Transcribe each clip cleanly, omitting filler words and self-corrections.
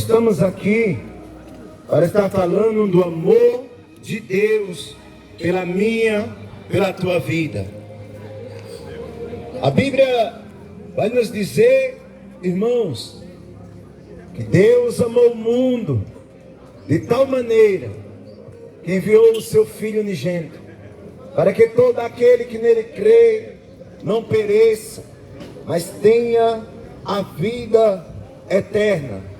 estamos aqui para estar falando do amor de Deus pela minha, pela tua vida. A Bíblia vai nos dizer, irmãos, que Deus amou o mundo de tal maneira que enviou o seu Filho unigênito, para que todo aquele que nele crê não pereça, mas tenha a vida eterna.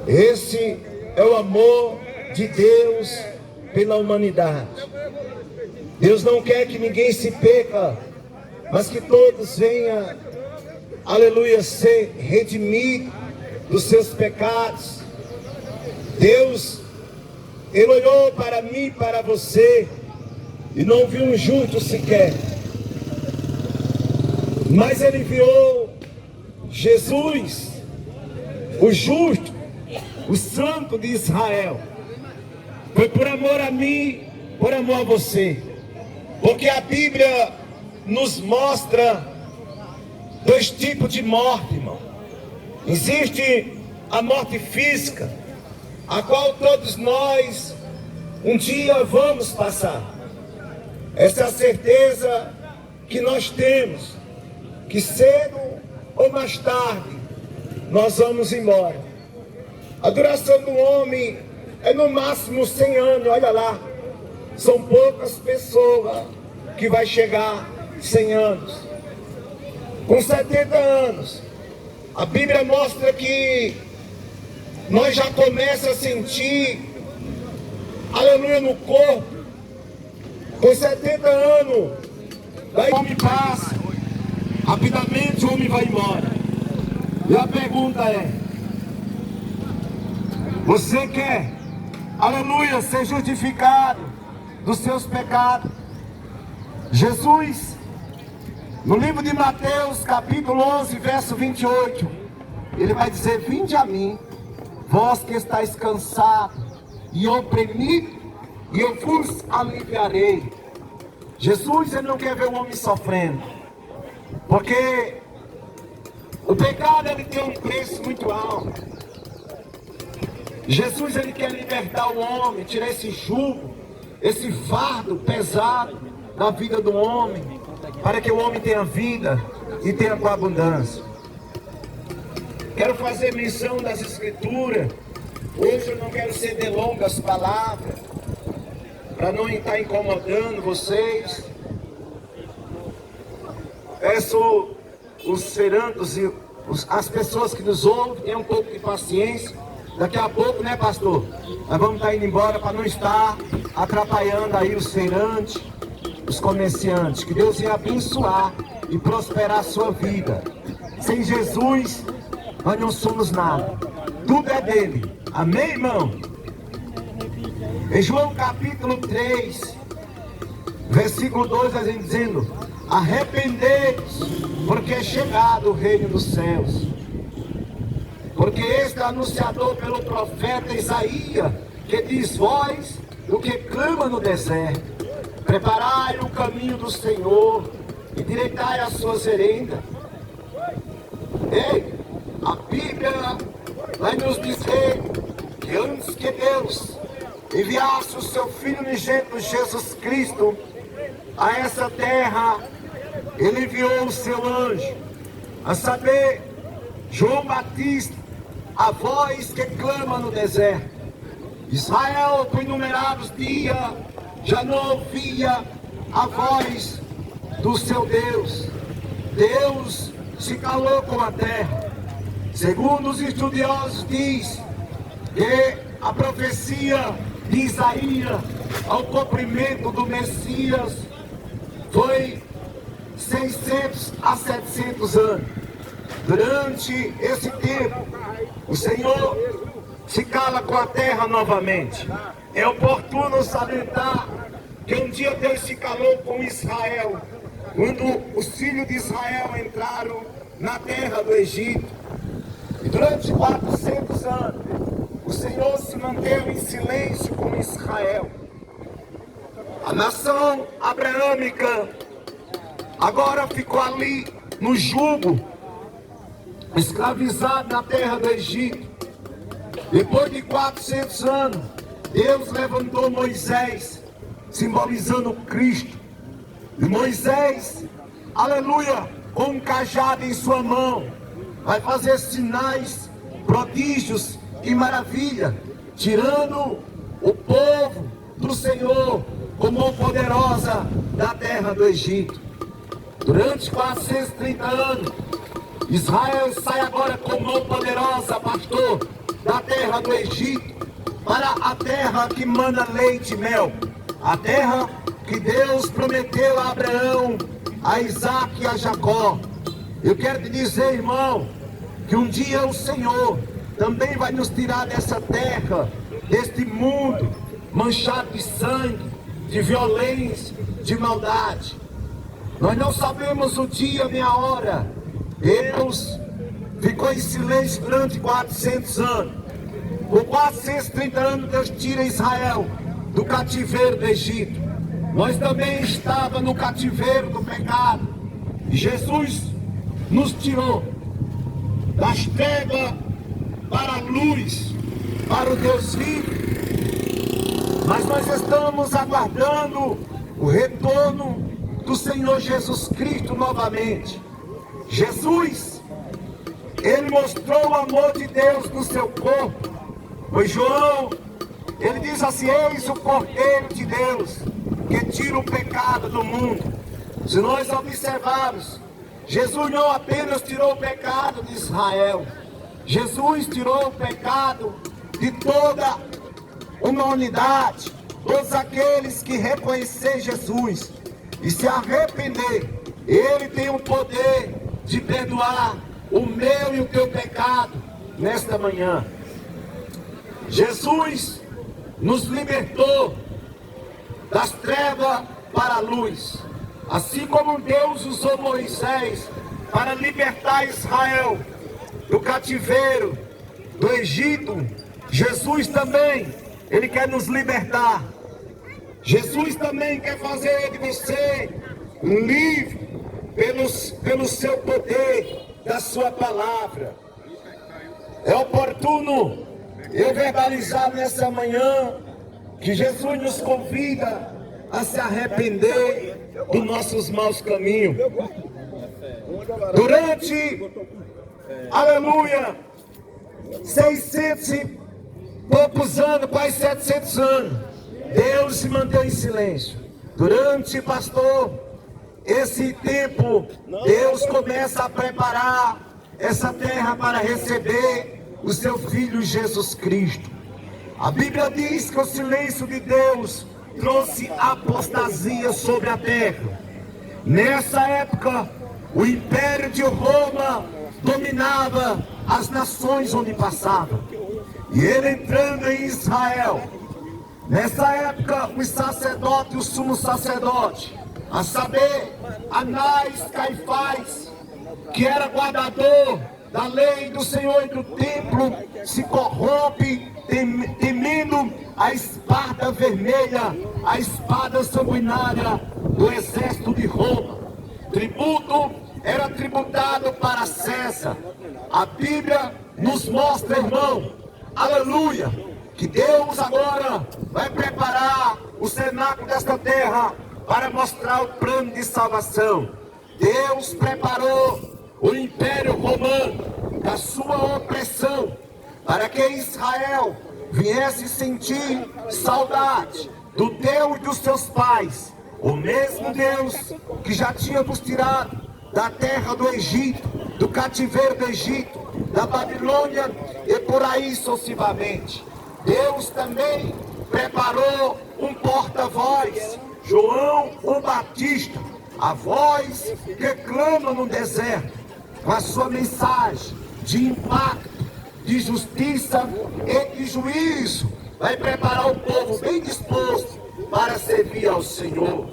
Esse é o amor de Deus pela humanidade. Deus não quer que ninguém se perca, mas que todos venham, aleluia, ser redimidos dos seus pecados. Deus, Ele olhou para mim e para você e não viu um justo sequer, mas Ele enviou Jesus, o justo, o santo de Israel. Foi por amor a mim, por amor a você, porque a Bíblia nos mostra dois tipos de morte, irmão. Existe a morte física, a qual todos nós um dia vamos passar. Essa é a certeza que nós temos, que cedo ou mais tarde nós vamos embora. A duração do homem é no máximo 100 anos, olha lá. São poucas pessoas que vai chegar 100 anos. Com 70 anos, a Bíblia mostra que nós já começamos a sentir, aleluia, no corpo. Com 70 anos, daí o homem passa, rapidamente o homem vai embora. E a pergunta é: você quer, aleluia, ser justificado dos seus pecados? Jesus, no livro de Mateus, capítulo 11, verso 28, ele vai dizer: vinde a mim, vós que estáis cansados e oprimidos, e eu vos aliviarei. Jesus, ele não quer ver o homem sofrendo, porque o pecado, ele tem um preço muito alto. Jesus, ele quer libertar o homem, tirar esse jugo, esse fardo pesado da vida do homem, para que o homem tenha vida e tenha com abundância. Quero fazer menção das Escrituras. Hoje eu não quero ser de longas palavras, para não estar incomodando vocês. Peço os serandos e as pessoas que nos ouvem, tenham um pouco de paciência. Daqui a pouco, né, pastor? Nós vamos estar indo embora para não estar atrapalhando aí os feirantes, os comerciantes. Que Deus venha abençoar e prosperar a sua vida. Sem Jesus, nós não somos nada. Tudo é dele. Amém, irmão? Em João capítulo 3, versículo 2, a gente dizendo: arrependei-vos, porque é chegado o reino dos céus. Porque este é anunciador pelo profeta Isaías, que diz: voz do que clama no deserto, preparai o caminho do Senhor, e direitai as suas veredas. Ei, a Bíblia vai nos dizer que antes que Deus enviasse o seu Filho unigênito Jesus Cristo a essa terra, Ele enviou o seu anjo, a saber, João Batista, a voz que clama no deserto. Israel, por inúmeros dias, já não ouvia a voz do seu Deus. Deus se calou com a terra. Segundo os estudiosos, diz que a profecia de Isaías ao cumprimento do Messias foi 600 a 700 anos. Durante esse tempo, o Senhor se cala com a terra novamente. É oportuno salientar que um dia Deus se calou com Israel, quando os filhos de Israel entraram na terra do Egito. E durante 400 anos, o Senhor se manteve em silêncio com Israel. A nação abraâmica agora ficou ali no jugo escravizado na terra do Egito. Depois de 400 anos, Deus levantou Moisés, simbolizando Cristo. E Moisés, aleluia, com um cajado em sua mão, vai fazer sinais, prodígios e maravilha, tirando o povo do Senhor com mão poderosa da terra do Egito. Durante 430 anos, Israel sai agora com mão poderosa, pastor, da terra do Egito para a terra que manda leite e mel, a terra que Deus prometeu a Abraão, a Isaac e a Jacó. Eu quero te dizer, irmão, que um dia o Senhor também vai nos tirar dessa terra, deste mundo manchado de sangue, de violência, de maldade. Nós não sabemos o dia nem a hora. Deus ficou em silêncio durante 400 anos. Por 430 anos Deus tira Israel do cativeiro do Egito. Nós também estávamos no cativeiro do pecado. E Jesus nos tirou das trevas para a luz, para o Deus vivo. Mas nós estamos aguardando o retorno do Senhor Jesus Cristo novamente. Jesus, Ele mostrou o amor de Deus no seu corpo. Pois João, ele diz assim: eis o Cordeiro de Deus, que tira o pecado do mundo. Se nós observarmos, Jesus não apenas tirou o pecado de Israel, Jesus tirou o pecado de toda uma unidade. Todos aqueles que reconhecer Jesus e se arrepender, Ele tem o poder de perdoar o meu e o teu pecado nesta manhã. Jesus nos libertou das trevas para a luz. Assim como Deus usou Moisés para libertar Israel do cativeiro do Egito, Jesus também, Ele quer nos libertar. Jesus também quer fazer de você livre pelo seu poder da sua palavra. É oportuno eu verbalizar nessa manhã que Jesus nos convida a se arrepender dos nossos maus caminhos. Durante, aleluia, 600 e poucos anos, quase 700 anos, Deus se manteve em silêncio. Durante, pastor, esse tempo, Deus começa a preparar essa terra para receber o seu Filho Jesus Cristo. A Bíblia diz que o silêncio de Deus trouxe apostasia sobre a terra. Nessa época, o Império de Roma dominava as nações onde passava. E ele entrando em Israel, nessa época, os sacerdotes, o sumo sacerdote, a saber, Anás, Caifás, que era guardador da lei do Senhor e do templo, se corrompe, temendo a espada vermelha, a espada sanguinária do exército de Roma. Tributo era tributado para César. A Bíblia nos mostra, irmão, aleluia, que Deus agora vai preparar o cenáculo desta terra para mostrar o plano de salvação. Deus preparou o Império Romano da sua opressão para que Israel viesse sentir saudade do Deus e dos seus pais, o mesmo Deus que já tinha nos tirado da terra do Egito, do cativeiro do Egito, da Babilônia e por aí sucessivamente. Deus também preparou um porta-voz, João o Batista, a voz que clama no deserto, com a sua mensagem de impacto, de justiça e de juízo, vai preparar o povo bem disposto para servir ao Senhor.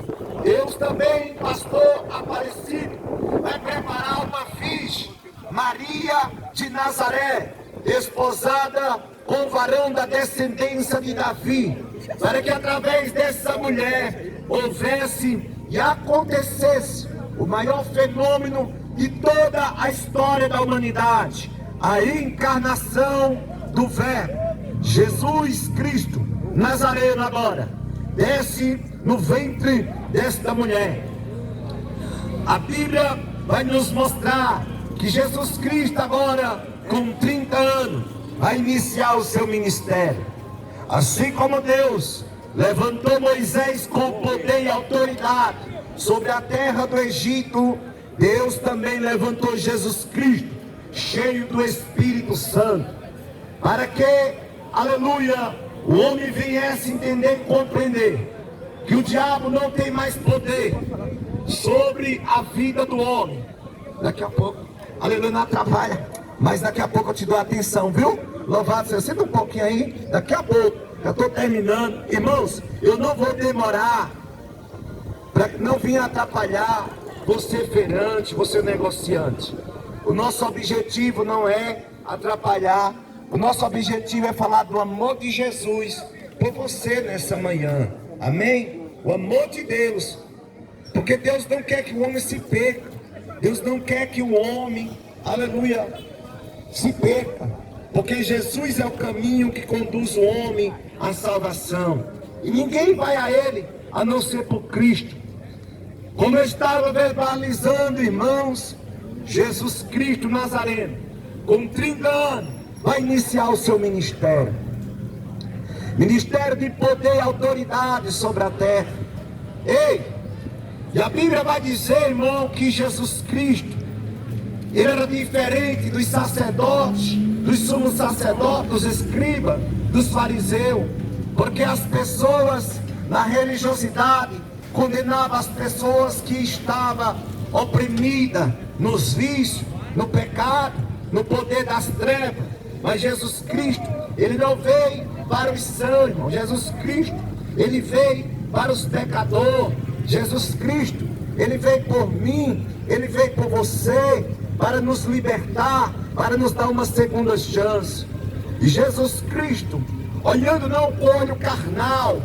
Deus também, pastor Aparecido, vai preparar uma virgem, Maria de Nazaré, desposada com o varão da descendência de Davi, para que através dessa mulher houvesse e acontecesse o maior fenômeno de toda a história da humanidade, a encarnação do Verbo, Jesus Cristo Nazareno agora, desce no ventre desta mulher. A Bíblia vai nos mostrar que Jesus Cristo agora, com 30 anos, vai iniciar o seu ministério. Assim como Deus levantou Moisés com poder e autoridade sobre a terra do Egito, Deus também levantou Jesus Cristo, cheio do Espírito Santo, para que, aleluia, o homem viesse entender e compreender que o diabo não tem mais poder sobre a vida do homem. Daqui a pouco, aleluia, não atrapalha, mas daqui a pouco eu te dou atenção, viu? Louvado seja, senta um pouquinho aí, daqui a pouco, eu estou terminando. Irmãos, eu não vou demorar, para não vir atrapalhar você feirante, você negociante. O nosso objetivo não é atrapalhar, o nosso objetivo é falar do amor de Jesus por você nessa manhã, amém? O amor de Deus, porque Deus não quer que o homem se perca, Deus não quer que o homem, aleluia, se perca, porque Jesus é o caminho que conduz o homem à salvação, e ninguém vai a Ele a não ser por Cristo. Como eu estava verbalizando, irmãos, Jesus Cristo Nazareno, com 30 anos, vai iniciar o seu ministério. Ministério de poder e autoridade sobre a terra. Ei, e a Bíblia vai dizer, irmão, que Jesus Cristo, ele era diferente dos sacerdotes, dos sumos sacerdotes, dos escribas, dos fariseus, porque as pessoas na religiosidade condenavam as pessoas que estavam oprimidas nos vícios, no pecado, no poder das trevas. Mas Jesus Cristo, ele não veio para os sãos, irmão. Jesus Cristo, ele veio para os pecadores. Jesus Cristo, ele veio por mim, ele veio por você, para nos libertar, para nos dar uma segunda chance. E Jesus Cristo, olhando não com olho carnal,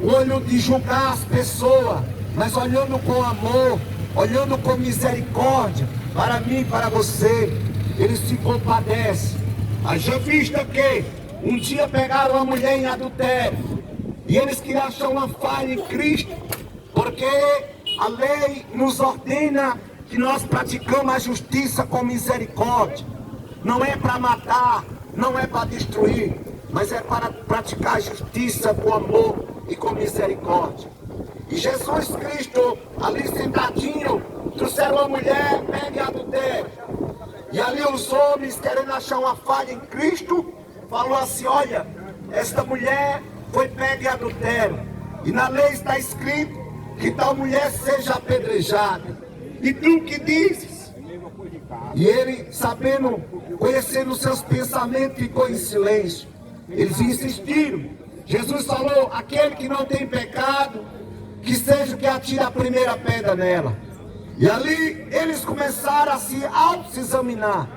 o olho de julgar as pessoas, mas olhando com amor, olhando com misericórdia, para mim e para você, ele se compadece. Haja vista que um dia pegaram uma mulher em adultério, e eles queriam achar uma falha em Cristo, porque a lei nos ordena que nós praticamos a justiça com misericórdia. Não é para matar, não é para destruir, mas é para praticar a justiça com amor e com misericórdia. E Jesus Cristo, ali sentadinho, trouxeram uma mulher pega em adultério. E ali os homens, querendo achar uma falha em Cristo, falou assim: olha, esta mulher foi pega em adultério, e na lei está escrito que tal mulher seja apedrejada. E tu que dizes? E ele, sabendo, conhecendo os seus pensamentos, ficou em silêncio. Eles insistiram. Jesus falou: aquele que não tem pecado, que seja o que atire a primeira pedra nela. E ali eles começaram a se auto-examinar.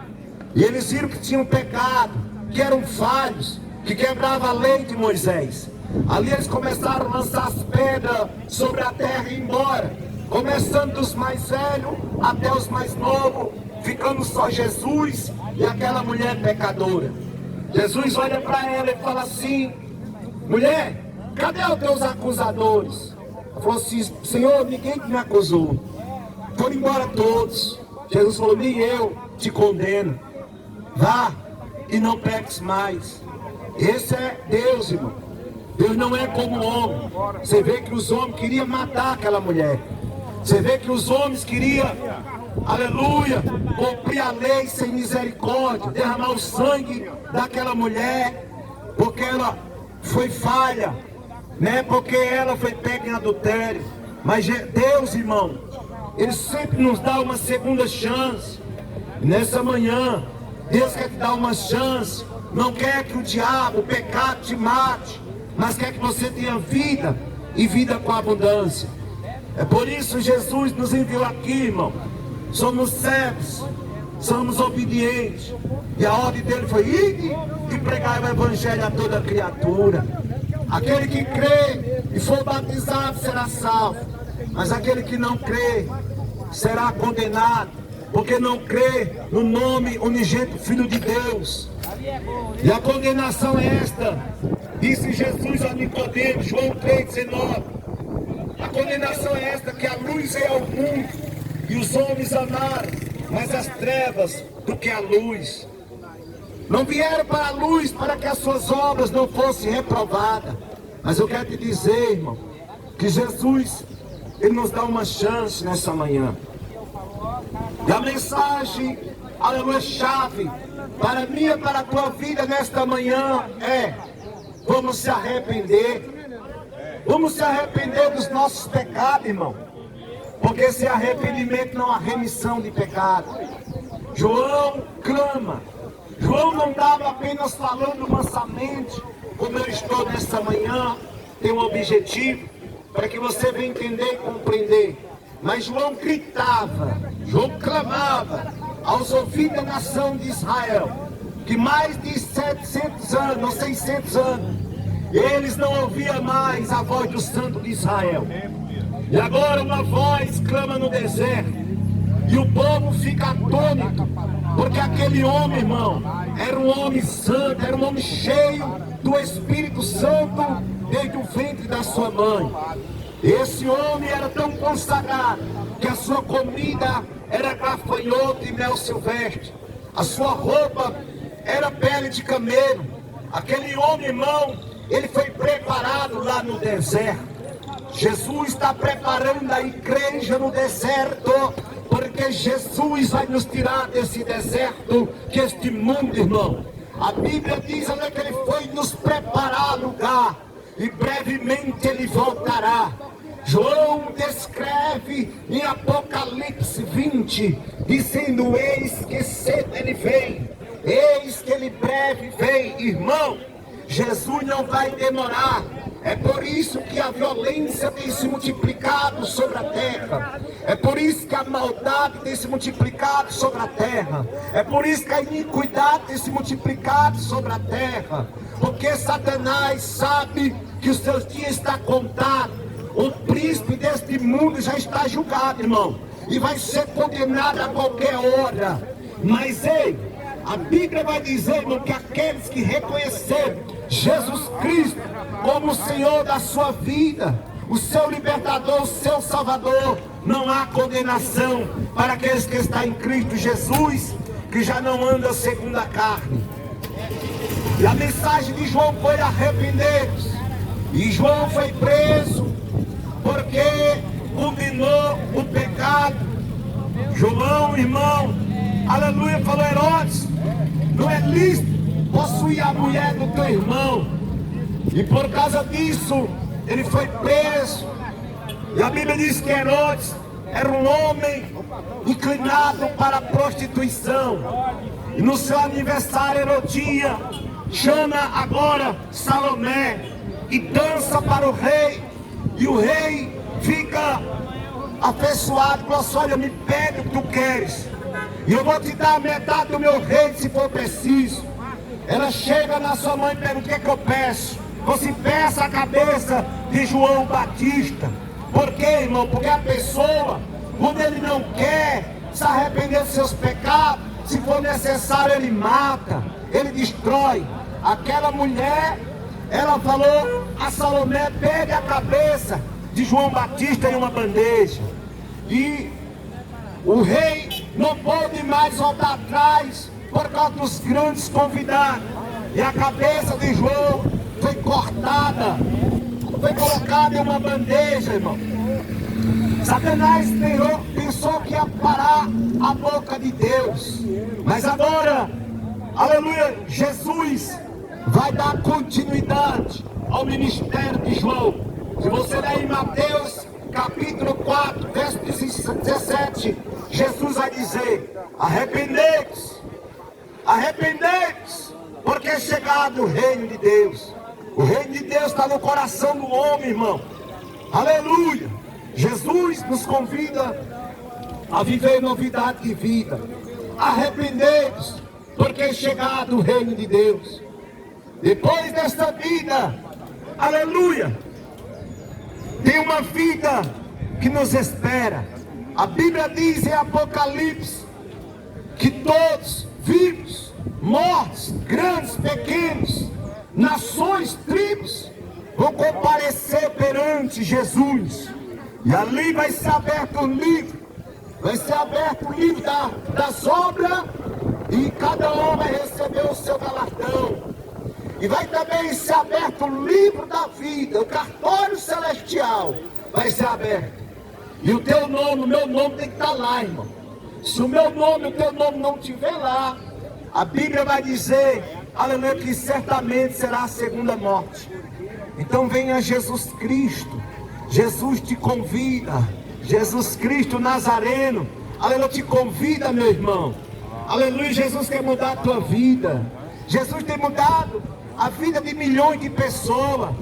E eles viram que tinham pecado, que eram falhos, que quebravam a lei de Moisés. Ali eles começaram a lançar as pedras sobre a terra e ir embora, começando dos mais velhos até os mais novos, ficando só Jesus e aquela mulher pecadora. Jesus olha para ela e fala assim: mulher, cadê os teus acusadores? Ela falou assim: Senhor, ninguém me acusou, foram embora todos. Jesus falou: nem eu te condeno, vá e não peques mais. Esse é Deus, irmão. Deus não é como o homem. Você vê que os homens queriam matar aquela mulher. Você vê que os homens queriam, aleluia, cumprir a lei sem misericórdia, derramar o sangue daquela mulher, porque ela foi falha, né? Porque ela foi pega em adultério. Mas Deus, irmão, Ele sempre nos dá uma segunda chance. E nessa manhã, Deus quer te dar uma chance. Não quer que o diabo, o pecado te mate, mas quer que você tenha vida, e vida com abundância. É por isso que Jesus nos enviou aqui, irmão. Somos servos, somos obedientes, e a ordem dele foi: ide e pregar o evangelho a toda criatura. Aquele que crê e for batizado será salvo, mas aquele que não crê será condenado. porque não crê no nome unigênito Filho de Deus. E a condenação é esta, disse Jesus a Nicodemos, João 3,19. A condenação é esta, que a luz é ao mundo, e os homens amaram mais as trevas do que a luz. Não vieram para a luz para que as suas obras não fossem reprovadas. Mas eu quero te dizer, irmão, que Jesus, Ele nos dá uma chance nessa manhã. E a mensagem, aleluia, chave para mim e para a tua vida nesta manhã é: vamos se arrepender. Vamos se arrepender dos nossos pecados, irmão. Porque sem arrependimento não há remissão de pecado. João clama. João não estava apenas falando mansamente, como eu estou nesta manhã. Tem um objetivo para que você venha entender e compreender. Mas João gritava, João clamava aos ouvidos da nação de Israel, que mais de 700 anos, ou 600 anos, eles não ouviam mais a voz do Santo de Israel. E agora uma voz clama no deserto, e o povo fica atônito, porque aquele homem, irmão, era um homem santo, era um homem cheio do Espírito Santo desde o ventre da sua mãe. Esse homem era tão consagrado que a sua comida era gafanhoto e mel silvestre. A sua roupa era pele de camelo. Aquele homem, irmão, ele foi preparado lá no deserto. Jesus está preparando a igreja no deserto, porque Jesus vai nos tirar desse deserto, que este mundo, irmão. A Bíblia diz ali que Ele foi nos preparar lugar, e brevemente Ele voltará. João descreve em Apocalipse 20, dizendo: eis que cedo Ele vem, eis que Ele breve vem. Irmão, Jesus não vai demorar. É por isso que a violência tem se multiplicado sobre a terra. É por isso que a maldade tem se multiplicado sobre a terra. É por isso que a iniquidade tem se multiplicado sobre a terra. Porque Satanás sabe que os seus dias estão contados. O príncipe deste mundo já está julgado, irmão, e vai ser condenado a qualquer hora. Mas ei, a Bíblia vai dizer, irmão, que aqueles que reconheceram Jesus Cristo como o Senhor da sua vida, o seu libertador, o seu salvador, não há condenação para aqueles que estão em Cristo Jesus, que já não andam segundo a carne. E a mensagem de João foi: arrepender-vos. E João foi preso porque condenou o pecado. João, irmão, aleluia, falou: Herodes, não é lícito possuir a mulher do teu irmão. E por causa disso, ele foi preso. E a Bíblia diz que Herodes era um homem inclinado para a prostituição. E no seu aniversário, Herodia chama agora Salomé e dança para o rei. E o rei fica afeiçoado, falou assim: olha, me pede o que tu queres, e eu vou te dar a metade do meu reino se for preciso. Ela chega na sua mãe e pergunta: o que é que eu peço? Você peça a cabeça de João Batista. Por quê, irmão? Porque a pessoa, quando ele não quer se arrepender dos seus pecados, se for necessário, ele mata, ele destrói. Aquela mulher, ela falou a Salomé: pegue a cabeça de João Batista em uma bandeja. E o rei não pôde mais voltar atrás por causa dos grandes convidados. E a cabeça de João foi cortada, foi colocada em uma bandeja, irmão. Satanás pensou que ia parar a boca de Deus. Mas agora, aleluia, Jesus vai dar continuidade ao ministério de João. Se você ler em Mateus capítulo 4, verso 17, Jesus vai dizer: arrependei-vos, arrependei-vos, porque é chegado o reino de Deus. O reino de Deus está no coração do homem, irmão. Aleluia. Jesus nos convida a viver novidade de vida. Arrependei-vos, porque é chegado o reino de Deus. Depois desta vida, aleluia, tem uma vida que nos espera. A Bíblia diz em Apocalipse que todos, vivos, mortos, grandes, pequenos, nações, tribos, vão comparecer perante Jesus. E ali vai ser aberto o livro. Vai ser aberto o livro das obras. E cada um vai receber o seu galardão. E vai também ser aberto o livro da vida. O cartório celestial vai ser aberto. E o teu nome, o meu nome tem que estar lá, irmão. Se o meu nome, o teu nome não estiver lá, a Bíblia vai dizer, aleluia, que certamente será a segunda morte. Então venha Jesus Cristo. Jesus te convida. Jesus Cristo Nazareno, aleluia, te convida, meu irmão. Aleluia, Jesus quer mudar a tua vida. Jesus tem mudado a vida de milhões de pessoas.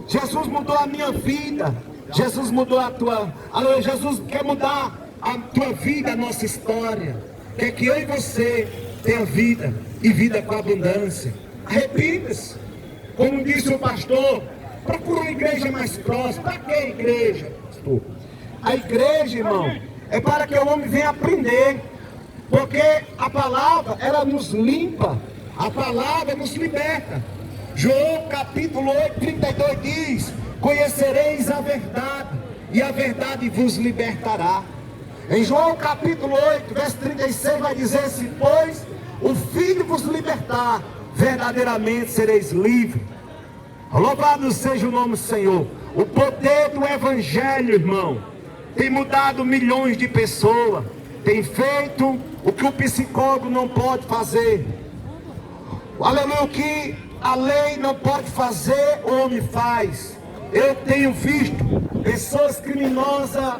Jesus mudou a minha vida. Jesus mudou a tua. Aleluia, Jesus quer mudar a tua vida, a nossa história. Quer que eu e você tenha vida e vida com abundância. Arrependa-se. Como disse o pastor, procura uma igreja mais próxima. Para que a igreja, pastor? A igreja, irmão, é para que o homem venha aprender. Porque a palavra, ela nos limpa. A palavra nos liberta. João capítulo 8, 32 diz: conhecereis a verdade, e a verdade vos libertará. Em João capítulo 8, verso 36 vai dizer: se pois o Filho vos libertar, verdadeiramente sereis livres. Louvado seja o nome do Senhor. O poder do Evangelho, irmão, tem mudado milhões de pessoas. Tem feito o que o psicólogo não pode fazer. Aleluia, o que a lei não pode fazer, o homem faz. Eu tenho visto pessoas criminosas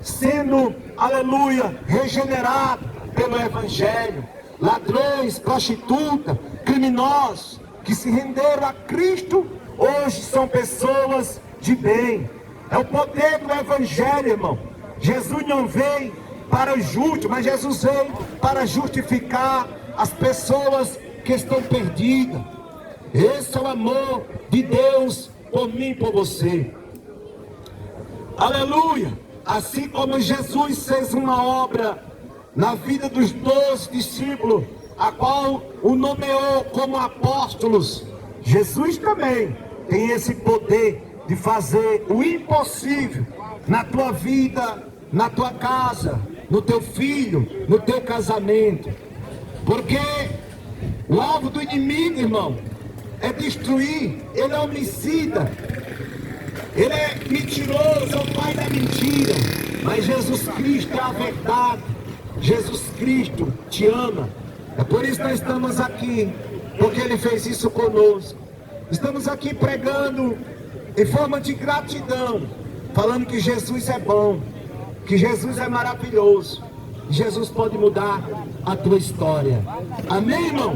sendo, aleluia, regeneradas pelo Evangelho. Ladrões, prostitutas, criminosos que se renderam a Cristo, hoje são pessoas de bem. É o poder do Evangelho, irmão. Jesus não veio para os justos, mas Jesus veio para justificar as pessoas que estão perdidas. Esse é o amor de Deus por mim e por você. Aleluia! Assim como Jesus fez uma obra na vida dos 12 discípulos, a qual o nomeou como apóstolos, Jesus também tem esse poder de fazer o impossível na tua vida, na tua casa, no teu filho, no teu casamento. Porque o alvo do inimigo, irmão, é destruir. Ele é homicida, ele é mentiroso, é o pai da mentira. Mas Jesus Cristo é a verdade. Jesus Cristo te ama. É por isso que nós estamos aqui, porque Ele fez isso conosco. Estamos aqui pregando em forma de gratidão, falando que Jesus é bom, que Jesus é maravilhoso, que Jesus pode mudar a tua história. Amém, irmão?